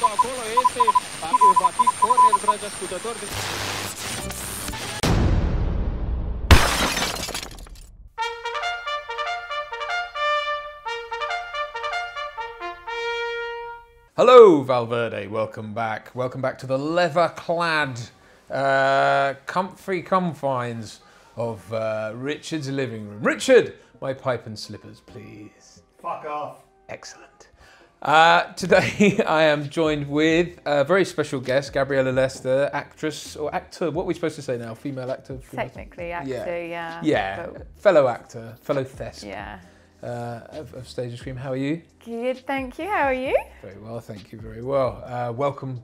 acolo este, va fi corner, dragi ascultători. Hello, Valverde. Welcome back. Welcome back to the leather-clad, comfy confines of Richard's living room. Richard, my pipe and slippers, please. Fuck off. Excellent. Today I am joined with a very special guest, Gabriella Lester, actress or actor. What are we supposed to say now? Female actor? Technically actor, yeah. Yeah, But, fellow actor, fellow thesp yeah. of Stage and Scream. How are you? Good, thank you. How are you? Very well, thank you. Very well. Welcome.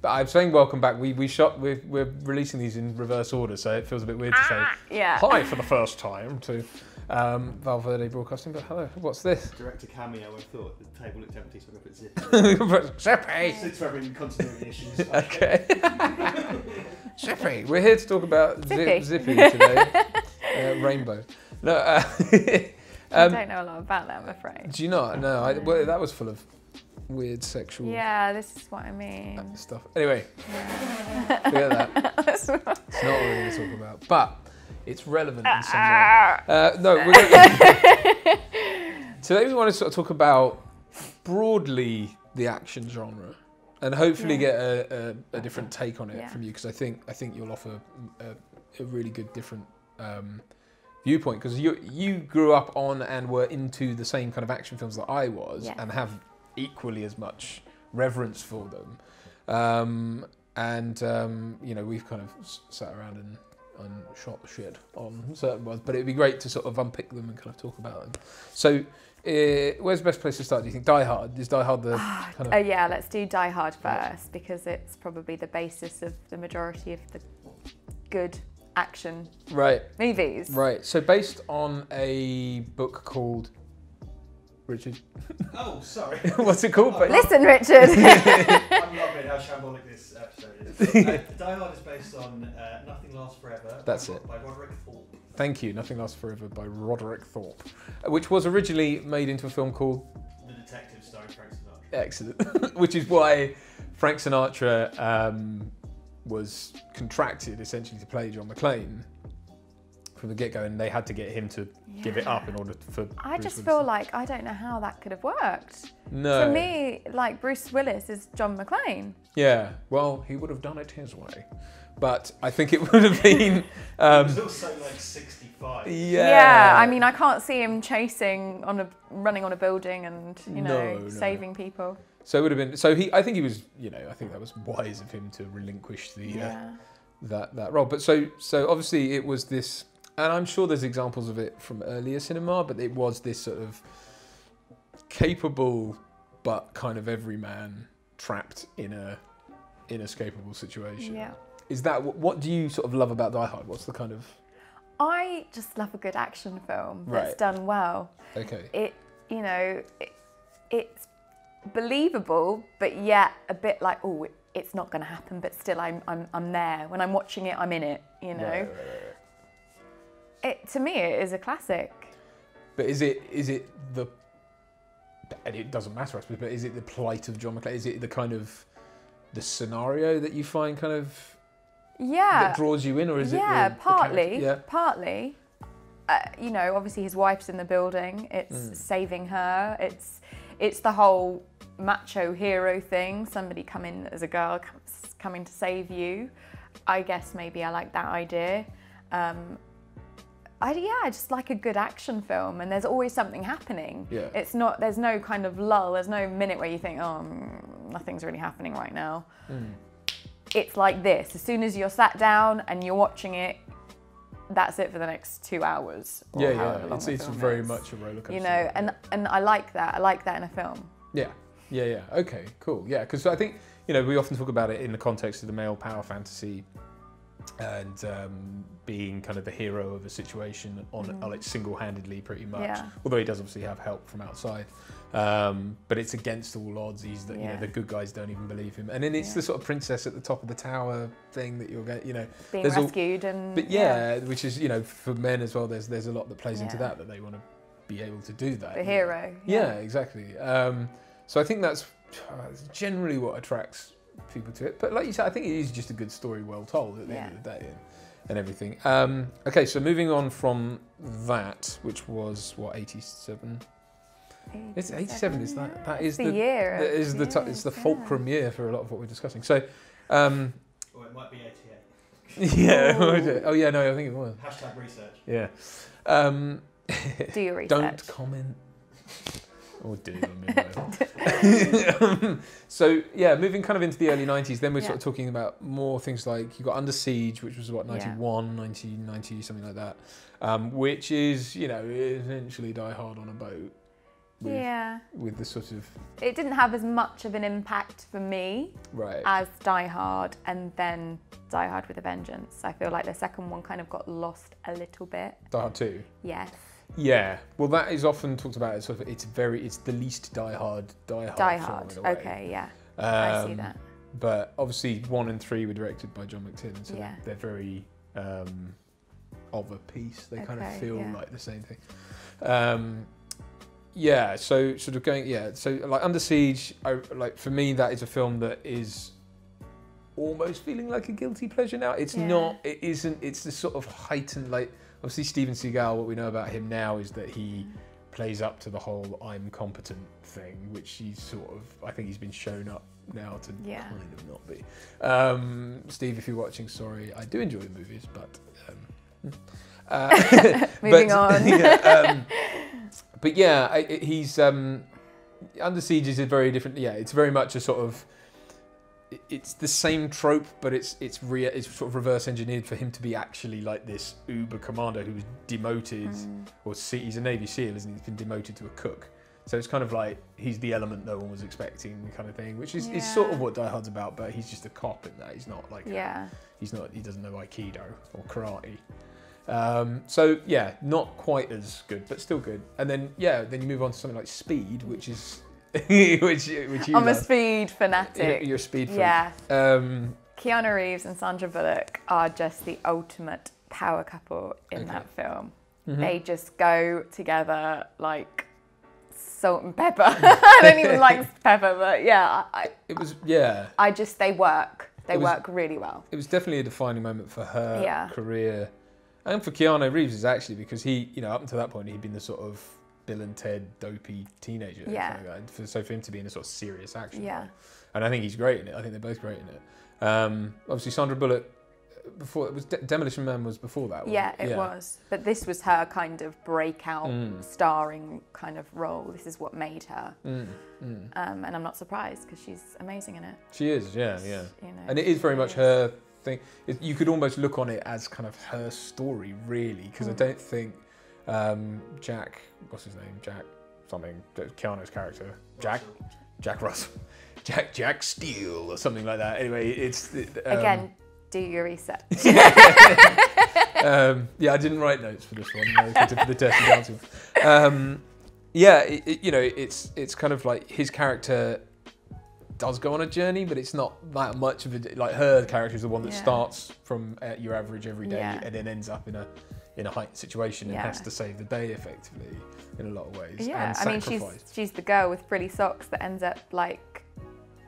I'm saying welcome back. We're releasing these in reverse order, so it feels a bit weird to say Yeah. hi for the first time to Valverde Broadcasting. But hello, what's this? Director cameo, I thought. The table looked empty, so I put Zippy. Zippy. It's for having continuity issues. Okay. Zippy. We're here to talk about Zippy. Zippy today. Rainbow. No. I don't know a lot about that, I'm afraid. Do you not? No. Well, that was full of weird sexual. Yeah, this is what I mean. Stuff. Anyway, forget that. It's not what we're going to talk about, but it's relevant in some way. No, we're going today we want to sort of talk about broadly the action genre, and hopefully get a different take on it from you, because I think you'll offer a really good different viewpoint, because you grew up on and were into the same kind of action films that I was, and have equally as much reverence for them, you know, we've kind of sat around and shot shit on certain ones, but it'd be great to sort of unpick them and kind of talk about them. So where's the best place to start, do you think? Die Hard? Is Die Hard the kind of... yeah, let's do Die Hard first, because it's probably the basis of the majority of the good action movies. Right, so based on a book called... Richard? Oh, sorry. What's it called? Listen, Richard. I'm loving how shambolic this episode is. Die Hard is based on Nothing Lasts Forever. That's it. By Roderick Thorpe. Thank you. Nothing Lasts Forever by Roderick Thorpe, which was originally made into a film called The Detective, starring Frank Sinatra. Excellent. Which is why Frank Sinatra was contracted essentially to play John McClane from the get-go, and they had to get him to give it up in order for I Bruce just Willis feel to... like I don't know how that could have worked. No. For me, like, Bruce Willis is John McClane. Yeah, well, he would have done it his way. But I think it would have been... He was also like 65. Yeah, I mean, I can't see him running on a building and, you know, No. saving people. So it would have been... So I think he was, you know, I think that was wise of him to relinquish the that role. But so obviously it was this... And I'm sure there's examples of it from earlier cinema, but it was this sort of capable but kind of everyman trapped in an inescapable situation. Yeah. Is that what do you sort of love about Die Hard? What's the kind of... I just love a good action film that's done well. Okay. It's believable, but yet a bit like, oh, it's not going to happen, but still I'm there. When I'm watching it, I'm in it, you know. Right. To me, it is a classic. But is it the... And it doesn't matter, I suppose, but is it the plight of John McClane? Is it the kind of... the scenario that you find kind of... that draws you in, or is it partly. Yeah, partly. You know, obviously his wife's in the building. It's saving her. It's the whole macho hero thing. Somebody coming as a girl, coming to save you. I guess maybe I like that idea. I just like a good action film, and there's always something happening. Yeah. There's no kind of lull. There's no minute where you think, oh, nothing's really happening right now. It's like this. As soon as you're sat down and you're watching it, that's it for the next 2 hours. It's very much a roller coaster. You know, and I like that. I like that in a film. Yeah. Okay, cool. Yeah, because I think, you know, we often talk about it in the context of the male power fantasy and being kind of the hero of a situation on it single-handedly pretty much. Although he does obviously have help from outside. But it's against all odds. He's the, you know, the good guys don't even believe him. And then it's the sort of princess at the top of the tower thing that you'll get, you know. Being rescued which is, you know, for men as well, there's a lot that plays into that they want to be able to do that. The hero. Yeah, exactly. So I think that's generally what attracts people to it. But like you said, I think it is just a good story, well told at the end of the day, and everything. Okay, so moving on from that, which was what, 87. It's 87. Is that is the year? It's the fulcrum year for a lot of what we're discussing. So, Or it might be 88. yeah. Oh yeah, no, I think it was. Hashtag research. Yeah. Do your research. Don't comment. Or do. I mean, so yeah, moving kind of into the early 90s, then we're sort of talking about more things like you got Under Siege, which was what, 91, 1990, something like that, which is, you know, essentially Die Hard on a boat. With the sort of... It didn't have as much of an impact for me as Die Hard, and then Die Hard with a Vengeance. I feel like the second one kind of got lost a little bit. Die Hard 2? Yes. Yeah, well, that is often talked about as sort of, it's the least Die Hard film in a way. Okay, yeah. I see that. But obviously 1 and 3 were directed by John McTiernan, so they're very of a piece. They kind of feel like the same thing. Yeah, so sort of going, so like Under Siege, like for me, that is a film that is almost feeling like a guilty pleasure now. It's not, it isn't, it's this sort of heightened, like, obviously Steven Seagal, what we know about him now is that he plays up to the whole I'm competent thing, which he's sort of, I think he's been shown up now to kind of not be. Steve, if you're watching, sorry, I do enjoy the movies, but... Moving on. But yeah, he's Under Siege is a very different. Yeah, it's very much a sort of. It's the same trope, but it's sort of reverse engineered for him to be actually like this uber commander who was demoted, or he's a Navy SEAL, isn't he? He's been demoted to a cook. So it's kind of like he's the element no one was expecting, kind of thing, which is sort of what Die Hard's about. But he's just a cop in that. He's not like he's not. He doesn't know Aikido or karate. So yeah, not quite as good, but still good. And then then you move on to something like Speed, which is which you I'm a Speed fanatic. You're a Speed freak. Yeah. Keanu Reeves and Sandra Bullock are just the ultimate power couple in that film. They just go together like salt and pepper. I don't even like pepper, but they work. They work really well. It was definitely a defining moment for her career. And for Keanu Reeves is actually because he, you know, up until that point, he'd been the sort of Bill and Ted dopey teenager. Yeah. So for him to be in a sort of serious action role. And I think he's great in it. I think they're both great in it. Obviously, Sandra Bullock, before it was Demolition Man was before that one. Yeah, it was. But this was her kind of breakout starring kind of role. This is what made her. And I'm not surprised because she's amazing in it. She is, yeah. You know, and it is very much her thing. You could almost look on it as kind of her story, really, because I don't think Jack, what's his name? Jack something, Keanu's character, Jack Russell, Jack Steele or something like that. Anyway, it's again, do your research. I didn't write notes for this one. For the Dirty Dancing. You know, it's kind of like his character does go on a journey, but it's not that much of a, like her character is the one that starts from your average everyday and then ends up in a heightened situation and has to save the day effectively in a lot of ways. Yeah, and I mean she's the girl with frilly socks that ends up like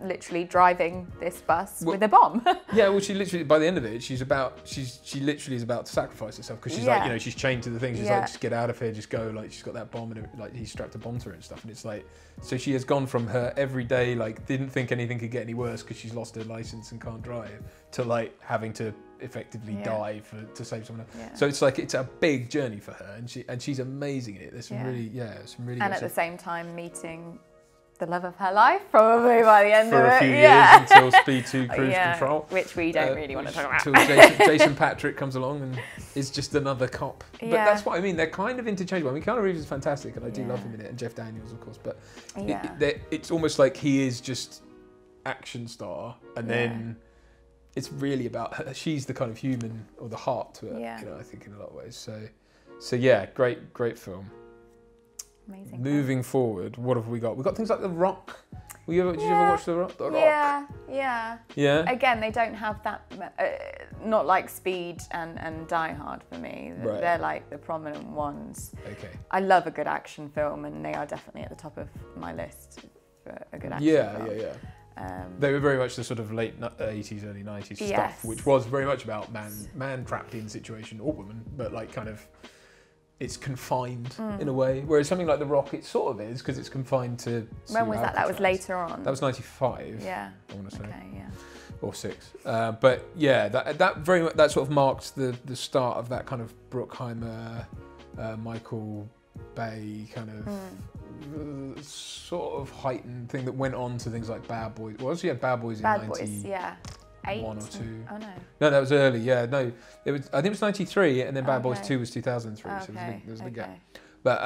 literally driving this bus with a bomb. Well, she literally, by the end of it, she literally is about to sacrifice herself because she's like, you know, she's chained to the thing. She's like, just get out of here, just go. Like she's got that bomb and like he strapped a bomb to her and stuff. And it's like, so she has gone from her everyday, like didn't think anything could get any worse because she's lost her license and can't drive, to like having to effectively die to save someone else. So it's like, it's a big journey for her, and she's amazing in it. There's some really, some really. And at the same time, meeting the love of her life, probably by the end of it. For a few years until Speed 2 Cruise Control. Which we don't really want to talk about. Until Jason Patrick comes along and is just another cop. But that's what I mean, they're kind of interchangeable. I mean, Keanu Reeves is fantastic and I do love him in it, and Jeff Daniels, of course, but it's almost like he is just action star, and then it's really about her. She's the kind of human, or the heart to it, you know, I think in a lot of ways. So yeah, great film. Amazing. Moving forward, what have we got? We've got things like The Rock. Did you ever watch The Rock? Yeah. Again, they don't have that, not like Speed and Die Hard for me. They're like the prominent ones. Okay. I love a good action film, and they are definitely at the top of my list a good action Yeah, film. yeah. They were very much the sort of late 80s, early 90s stuff, Yes. which was very much about man trapped in situation, or woman, but like kind of, it's confined in a way. Whereas something like The Rock, it sort of is, because it's confined to. When was that? That was Alcatraz. later on. That was 95. Yeah. I want to say. Okay. Yeah. Or 6. But yeah, that very much, that sort of marked the start of that kind of Bruckheimer, Michael Bay kind of sort of heightened thing that went on to things like Bad Boys. Well, also you had Bad Boys in Bad 90, Boys. Yeah. 8 1 or 2. Oh no. No, that was early. Yeah, no, it was. I think it was 93, and then Bad Boys Okay. 2 was 2003. Okay. So there was a big gap. Okay. But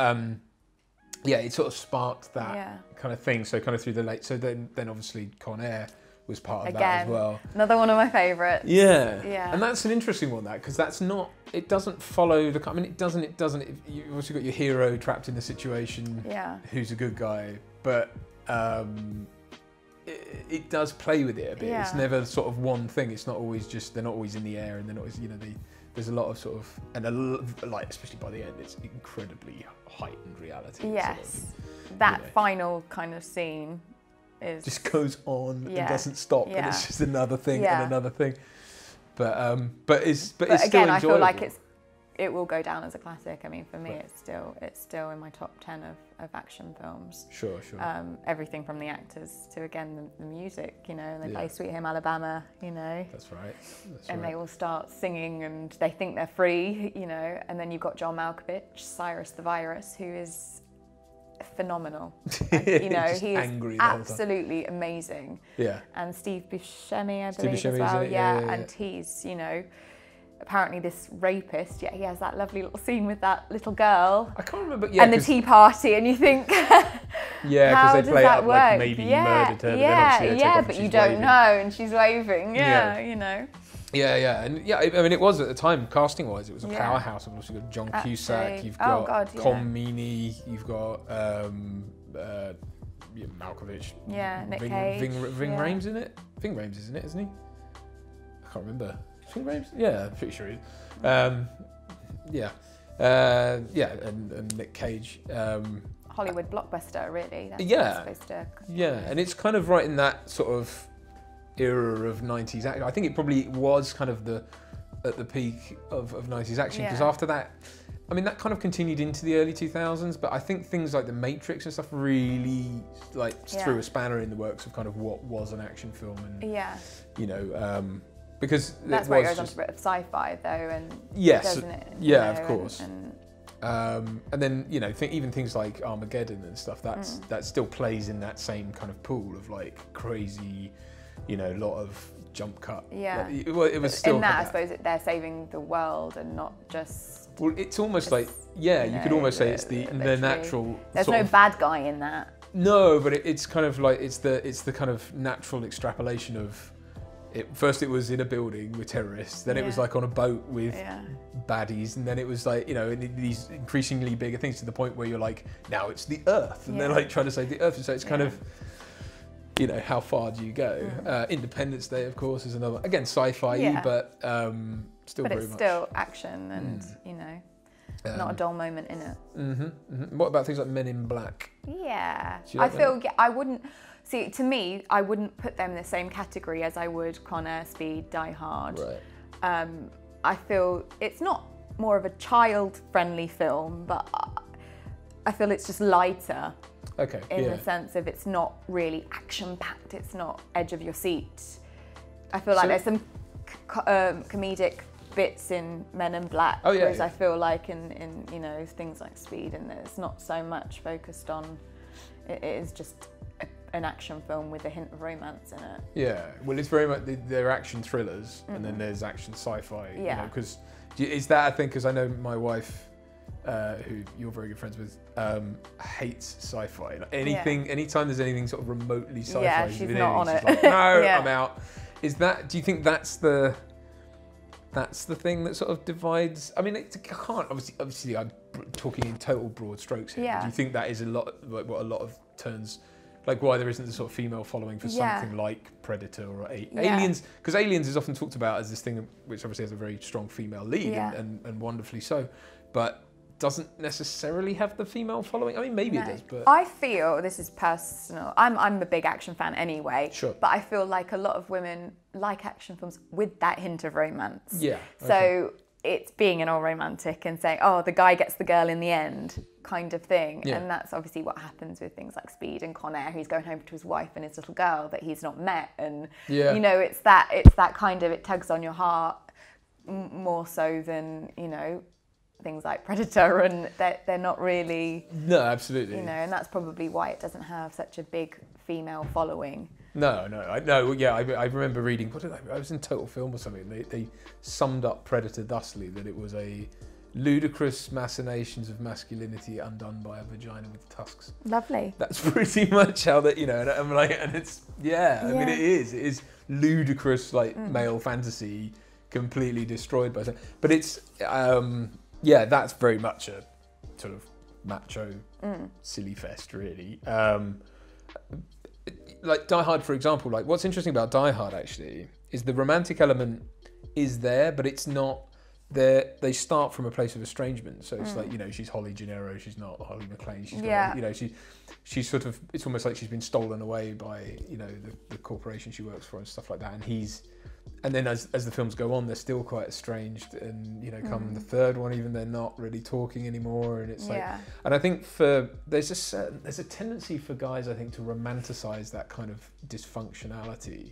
yeah, it sort of sparked that Yeah. kind of thing. So kind of through the late. So then obviously Con Air was part of that Again. as well. Another one of my favourites. Yeah. Yeah. And that's an interesting one, that, because that's not. It doesn't follow the. I mean, it doesn't. You've also got your hero trapped in the situation. Yeah. Who's a good guy, but. It does play with it a bit. Yeah. It's never sort of one thing. It's not always just, they're not always in the air, and they're not always, there's a lot of sort of, and like especially by the end, it's incredibly heightened reality. Yes. Sort That know. final kind of scene is just goes on Yeah. and doesn't stop, and Yeah. it's just another thing Yeah. and another thing. But it's But it's again, still I feel like enjoyable. it will go down as a classic. I mean, for me, Right. it's still in my top 10 of action films. Sure. Everything from the actors to, again, the music, and they Yeah. play Sweet Home Alabama, That's right. and they all start singing and they think they're free, and then you've got John Malkovich, Cyrus the Virus, who is phenomenal. Just He is angry the whole time. absolutely amazing. Yeah. And Steve Buscemi, I Steve believe, Buscemi's as well. in it, yeah. And he's, apparently this rapist, yet he has that lovely little scene with that little girl I can't remember. Yeah. and the 'cause- tea party, and you think, Yeah, how because they does play it that up work? like maybe he murdered her, but then obviously they take off and but she's you don't waving. know, and she's waving. Yeah. Yeah. And I mean, it was at the time, casting-wise, it was a Yeah. powerhouse. You've also got John Cusack, Absolutely. you've Oh, got God, yeah. Colm Meaney, you've got Malkovich. Yeah, Nick Ving Cage. Yeah. Rhames in it? Ving Rhames is in it, isn't he? I can't remember. Is Ving Rhames? Yeah, I'm pretty sure he is. And Nick Cage. Hollywood blockbuster, really. That's Yeah. what it's supposed to. Yeah, and it's kind of right in that sort of era of 90s action. I think it probably was kind of at the peak of 90s action, because Yeah. after that, I mean, that kind of continued into the early 2000s, but I think things like The Matrix and stuff really threw Yeah. a spanner in the works of kind of what was an action film, and Yeah. because That's it where it was goes on just, to a bit of sci-fi, though, and Yes, doesn't it? yeah, of course. And and then even things like Armageddon and stuff, that still plays in that same kind of pool of like crazy, a lot of jump cut. Yeah. It was still in that, I had suppose they're saving the world and not just. Well, it's almost It's, like, you could almost say it's the literally. natural. There's sort no of, bad guy in that. No, but it's kind of like it's the kind of natural extrapolation of it. First, it was in a building with terrorists. Then it was Yeah. like on a boat with Yeah. baddies, and then it was like these increasingly bigger things, to the point where you're like, now it's the Earth, and they're Yeah. like trying to save the Earth. So it's kind Yeah. of. How far do you go? Independence Day, of course, is another, again, sci-fi, Yeah. but still But very it's much. still action and, not a dull moment in it. What about things like Men in Black? Yeah. Do you like I feel, I wouldn't, see, to me, I wouldn't put them in the same category as I would Con Air, Speed, Die Hard. Right. I feel it's not more of a child-friendly film, but I feel it's just lighter. Okay. In yeah. the sense of it's not really action-packed, it's not edge of your seat. I feel like there's some comedic bits in Men in Black, Oh, yeah, whereas yeah. I feel like in things like Speed, and it's not so much focused on, it is just an action film with a hint of romance in it. Yeah. Well, it's very much they're action thrillers, and then there's action sci-fi. Yeah. Because is that a thing? Because I know my wife, who you're very good friends with, hates sci-fi. Like anytime there's anything sort of remotely sci-fi, Yeah, she's within not on she's it. like, no, Yeah. I'm out. Do you think that's the thing that sort of divides? I mean, I can't obviously I'm talking in total broad strokes here. Yeah. Do you think that is a lot like what a lot of turns? Like why there isn't the sort of female following for Yeah. something like Predator or Yeah. Aliens? Because Aliens is often talked about as this thing which obviously has a very strong female lead, Yeah. and wonderfully so. But doesn't necessarily have the female following. I mean, maybe it No. does, but I feel, this is personal, I'm a big action fan anyway. Sure. But I feel like a lot of women like action films with that hint of romance. yeah. So it's being an all romantic and saying, oh, the guy gets the girl in the end kind of thing. Yeah. And that's obviously what happens with things like Speed and Con Air. He's going home to his wife and his little girl that he's not met. And, Yeah. you know, it's that kind of, it tugs on your heart more so than, you know, things like Predator, and they're not really, No, absolutely. you know, and that's probably why it doesn't have such a big female following. No. I remember reading. What did I was in Total Film or something. They summed up Predator thusly: that it was a ludicrous machinations of masculinity undone by a vagina with tusks. Lovely. That's pretty much how that, you know. And I'm like, and it's I mean, it is ludicrous, like male fantasy, completely destroyed by something. But it's that's very much a sort of macho silly fest, really. Like Die Hard, for example, like what's interesting about Die Hard actually is the romantic element is there, but it's not there. They start from a place of estrangement. So it's like, you know, she's Holly Gennaro, she's not Holly McClane. She's got, you know, she's sort of, it's almost like she's been stolen away by, you know, the corporation she works for and stuff like that. And then as the films go on, they're still quite estranged, and you know, come the third one, even they're not really talking anymore, and it's like, and I think there's a tendency for guys, I think, to romanticize that kind of dysfunctionality,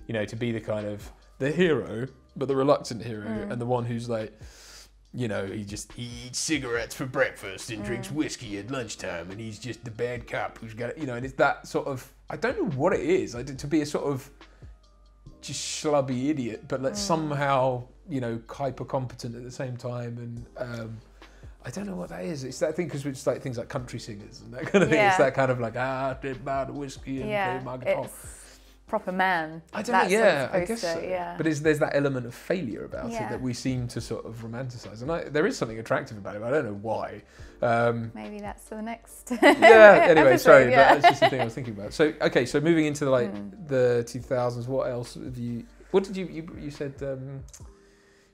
you know, to be the kind of the hero, but the reluctant hero, and the one who's like, you know, he eats cigarettes for breakfast and drinks whiskey at lunchtime, and he's just the bad cop who's got, you know, and it's that sort of, I don't know what it is, to be a sort of just schlubby idiot, but like somehow, you know, hyper competent at the same time, and I don't know what that is. It's that thing, because it's like things like country singers and that kind of thing. It's that kind of like drink my whiskey and play my guitar. It's proper man. I don't know. I guess to, so. But there's that element of failure about it that we seem to sort of romanticize, and there is something attractive about it. But I don't know why. Maybe that's the next. Anyway, episode, sorry, but that's just the thing I was thinking about. So okay, so moving into the 2000s, what else have you? What did you said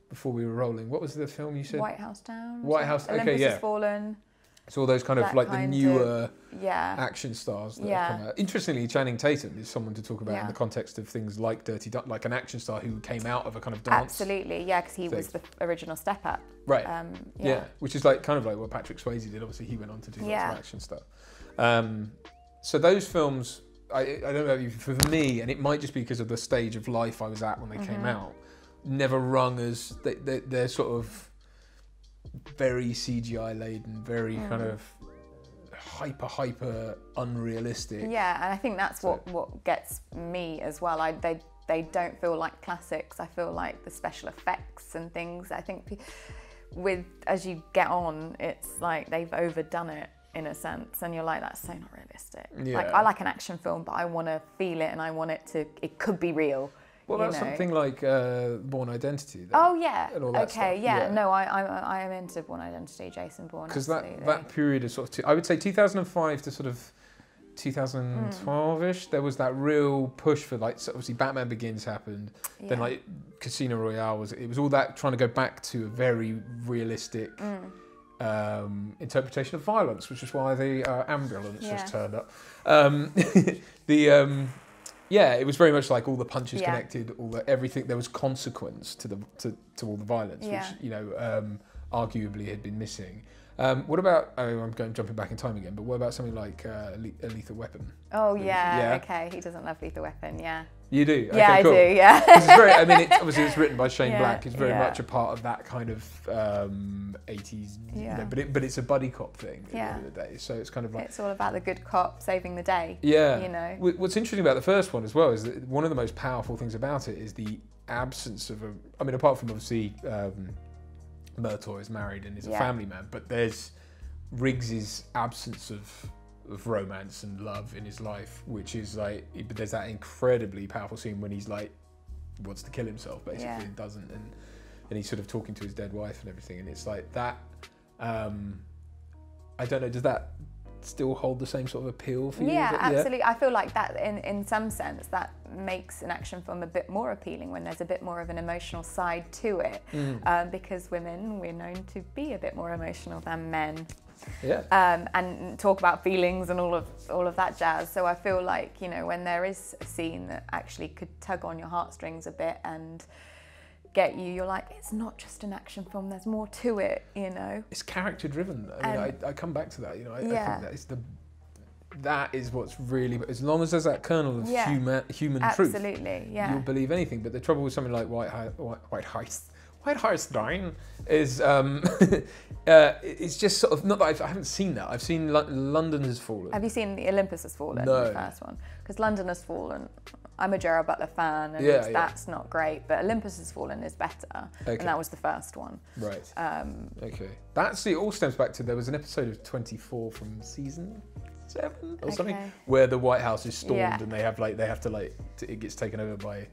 before we were rolling? What was the film you said? White House Down. White House. Olympus Okay, Has Fallen. So all those kind of like the newer action stars that have come out. Interestingly, Channing Tatum is someone to talk about in the context of things like Dirty Dancing, like an action star who came out of a kind of dance. Absolutely, yeah, because he was the original Step Up. Right. Which is like kind of like what Patrick Swayze did. Obviously, he went on to do lots of action stuff. So those films, I don't know, for me, and it might just be because of the stage of life I was at when they came out, never rung as they're sort of very CGI laden, very kind of hyper unrealistic. Yeah, and I think that's what gets me as well. They don't feel like classics. I feel like the special effects and things, I think as you get on, it's like they've overdone it in a sense, and you're like, that's so not realistic. Like, I like an action film, but I want to feel it, and I want it could be real. What about something like Bourne Identity? Then, oh yeah. And all that stuff? Yeah. No, I am into Bourne Identity, Jason Bourne. Because that period is sort of, I would say 2005 to sort of 2012ish. There was that real push for, like, so obviously Batman Begins happened. Then like Casino Royale was all that trying to go back to a very realistic interpretation of violence, which is why the ambulance just turned up. It was very much like all the punches connected, everything. There was consequence to all the violence, which, you know, arguably had been missing. What about? I'm jumping back in time again, but what about something like A Lethal Weapon? Oh yeah. Okay, he doesn't love Lethal Weapon. Yeah. You do? Okay, yeah, cool. I do. Yeah. It's very, I mean, obviously it's written by Shane Black. It's very much a part of that kind of 80s, you know, but it's a buddy cop thing at the end of the day. So it's kind of like, it's all about the good cop saving the day. Yeah. You know. What's interesting about the first one as well is that one of the most powerful things about it is the absence of I mean, apart from obviously Murtaugh is married and is a family man, but there's Riggs's absence of romance and love in his life, which is like, but there's that incredibly powerful scene when he's like wants to kill himself basically and doesn't, and he's sort of talking to his dead wife and everything, and it's like that. I don't know, does that still hold the same sort of appeal for you? Yeah, Is it- absolutely. I feel like that, in some sense, that makes an action film a bit more appealing when there's a bit more of an emotional side to it, because women, we're known to be a bit more emotional than men. Yeah. And talk about feelings and all of that jazz. So I feel like, you know, when there is a scene that actually could tug on your heartstrings a bit and get you, you're like, it's not just an action film, there's more to it, you know. It's character driven. I mean, I come back to that, you know, I think that is what's really, as long as there's that kernel of human truth, absolutely, you'll believe anything. But the trouble with something like Whitehorse is it's just sort of, not that I haven't seen that. I've seen London Has Fallen. Have you seen the Olympus Has Fallen, No. the first one? Because London Has Fallen, I'm a Gerard Butler fan, and that's not great, but Olympus Has Fallen is better, and that was the first one. Right. Okay. It all stems back to, there was an episode of 24 from season 7 or something, where the White House is stormed and they have to it gets taken over by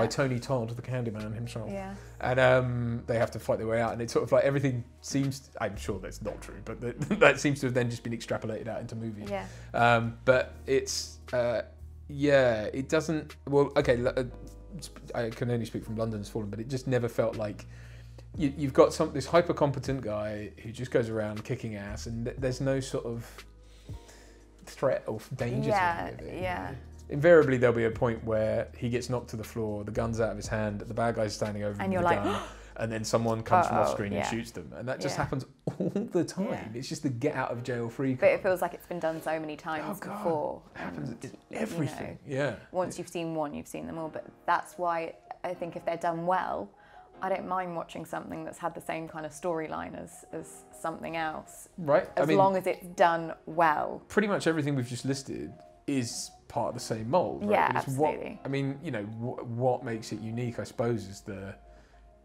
Tony Todd, the Candyman himself. Yeah. And they have to fight their way out, and it's sort of like everything seems, I'm sure that's not true, but that seems to have then just been extrapolated out into movies. Yeah. But it's, it doesn't, well, okay, I can only speak from London Has Fallen, but it just never felt like, you've got this hyper competent guy who just goes around kicking ass, and there's no sort of threat or danger to him. Yeah. Invariably, there'll be a point where he gets knocked to the floor, the gun's out of his hand, the bad guy's standing over him and with you're the like, gun, and then someone comes from off screen and shoots them, and that just happens all the time. Yeah. It's just the get out of jail free card. But it feels like it's been done so many times before. It happens in everything. Once you've seen one, you've seen them all. But that's why I think if they're done well, I don't mind watching something that's had the same kind of storyline as something else. Right. As long as it's done well. Pretty much everything we've just listed is part of the same mold, right? Yeah, It's absolutely. What makes it unique, I suppose,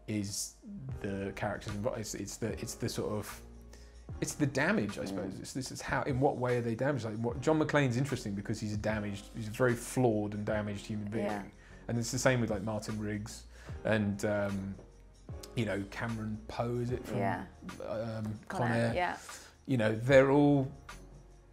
is the characters involved. It's the damage, I suppose. This is how, in what way are they damaged? Like, John McClane's interesting because he's a very flawed and damaged human being, and it's the same with like Martin Riggs and Cameron Poe, is it, from Con Air? Yeah. You know,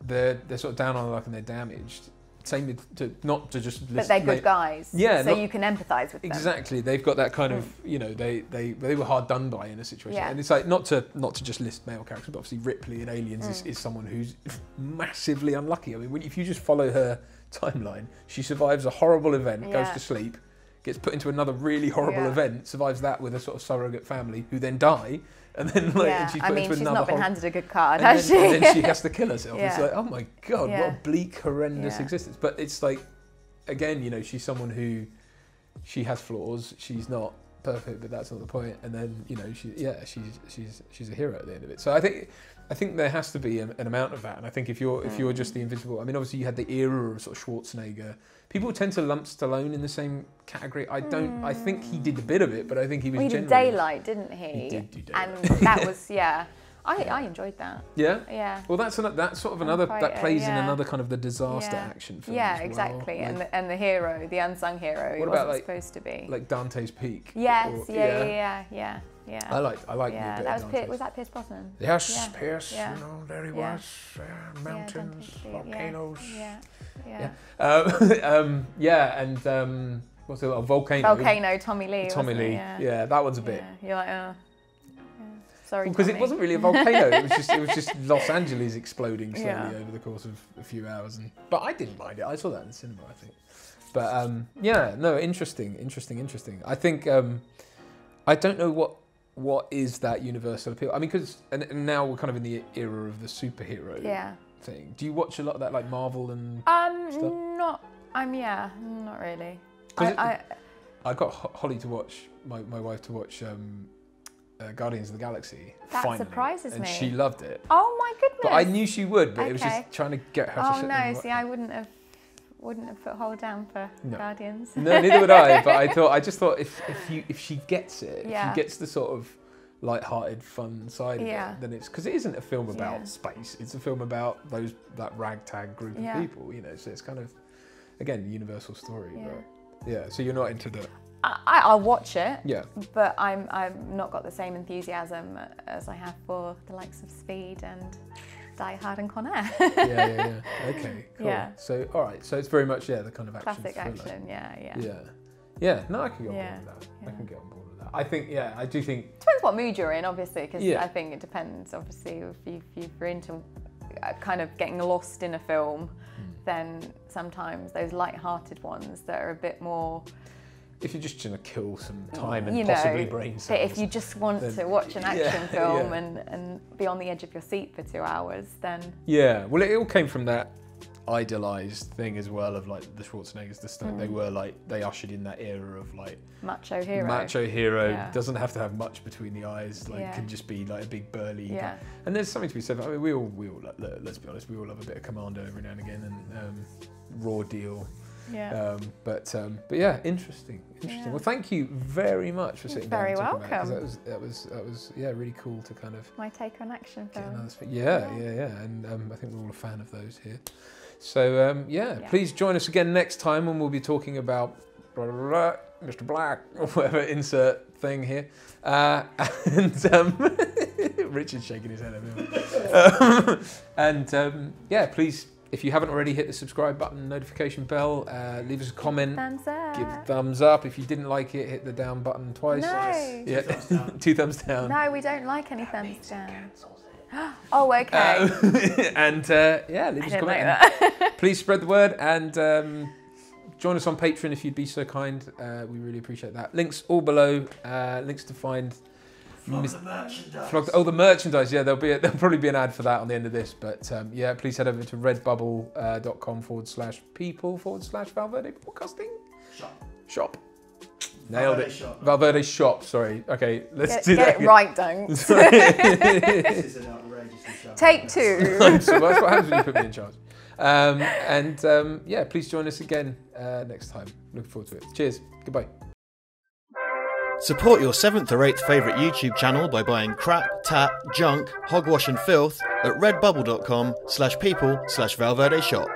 they're sort of down on their luck and they're damaged. Same with, not to just list, but they're good guys. Yeah. So you can empathise with them. Exactly. They've got that kind of, they were hard done by in a situation. And it's like, not to just list male characters, but obviously Ripley in Aliens is someone who's massively unlucky. I mean, if you just follow her timeline, she survives a horrible event, goes to sleep, gets put into another really horrible event, survives that with a sort of surrogate family who then die, and then and she's put into she's another not been handed a good card, and has she? And then she has to kill herself. Yeah. It's like, oh my God, what a bleak, horrendous existence. But it's like, again, she's someone who, she has flaws. She's not perfect, but that's not the point. And then, she's a hero at the end of it. So I think there has to be an amount of that. And I think if you're just the invincible, I mean, obviously you had the era of sort of Schwarzenegger. People tend to lump Stallone in the same category. I think he did a bit of it, but I think he was he did Daylight, didn't he? He did do Daylight. And that was, I enjoyed that. Yeah? Yeah. Well, that's sort of another, that plays in another kind of the disaster action film. Yeah, as well. exactly. Like, and the hero, the unsung hero, he wasn't supposed to be. Like Dante's Peak? Yes, yeah. I like yeah, was that Pierce Brosnan? Yes, Pierce. Yeah. There he was. Mountains, volcanoes. Yeah. And what's the other? Volcano. Volcano, Tommy Lee. Tommy Lee. Yeah. That one's a bit. You're like, sorry. Because Tommy. it wasn't really a volcano. It was just Los Angeles exploding slowly over the course of a few hours. But I didn't mind it. I saw that in the cinema, I think. But interesting. I think I don't know what is that universal appeal. I mean, because and now we're kind of in the era of the superhero thing. Do you watch a lot of that, like Marvel and stuff? Not really. I got Holly to watch, my wife to watch Guardians of the Galaxy. That finally, surprises and me. she loved it. Oh my goodness! But I knew she would, but it was just trying to get her to sit there and watch. I wouldn't have put hold down for Guardians. No, neither would I. But I just thought if she gets it, if she gets the sort of light-hearted, fun side of it, then it's because it isn't a film about space. It's a film about that ragtag group of people. So it's kind of, again, a universal story. But so you're not into the. I'll watch it. Yeah. But I've not got the same enthusiasm as I have for the likes of Speed and Die Hard and Con Air. Yeah. Okay, cool. Yeah. So, all right. So it's very much the kind of action. Classic thriller. action. Yeah. Yeah. No, I can get on Yeah, board with that. yeah. I can get on board with that. I think. Yeah, I do think. Depends what mood you're in, obviously, because Yeah. I think it depends. Obviously, if you're into kind of getting lost in a film, then sometimes those light-hearted ones that are a bit more. If you're just trying to kill some time and You know, possibly brain but cells. if you just want then- to watch an action Yeah, film yeah. and be on the edge of your seat for 2 hours, then Yeah, well, it all came from that idealized thing as well of like the Schwarzeneggers. They were like they ushered in that era of like macho hero. macho hero. Yeah. Doesn't have to have much between the eyes. Like Yeah. can just be like a big burly. Yeah. And there's something to be said. I mean, we all let's be honest. We all love a bit of Commando every now and again, and Raw Deal. Yeah. But yeah, interesting. Yeah. Well, thank you very much for sitting Very down. and talking about it, welcome. 'cause that was really cool to kind of My take on action get another film. yeah, and I think we're all a fan of those here. So Yeah. please join us again next time when we'll be talking about blah, blah, blah, Mr. Black or whatever insert thing here. Richard's shaking his head over here. Please, if you haven't already, hit the subscribe button, notification bell, leave us a comment. Thumbs up. Give a thumbs up. If you didn't like it, hit the down button twice. No. Yeah, 2 thumbs down. 2 thumbs down. No, we don't like any thumbs down. Oh, okay. And leave us a I didn't comment. like that. Please spread the word and join us on Patreon if you'd be so kind. We really appreciate that. Links all below. Links to find. Flog the merchandise. The merchandise. Yeah, there'll probably be an ad for that on the end of this. But please head over to redbubble.com/people/Valverde Podcasting Shop. Nailed Valverde it. Shop. Valverde Shop. Sorry. Okay, let's Get, do get that. it right, don't. This is an outrageously sharp. Take 2. So that's what happens when you put me in charge. Please join us again next time. Looking forward to it. Cheers. Goodbye. Support your 7th or 8th favourite YouTube channel by buying crap, tat, junk, hogwash and filth at redbubble.com/people/Valverde Shop.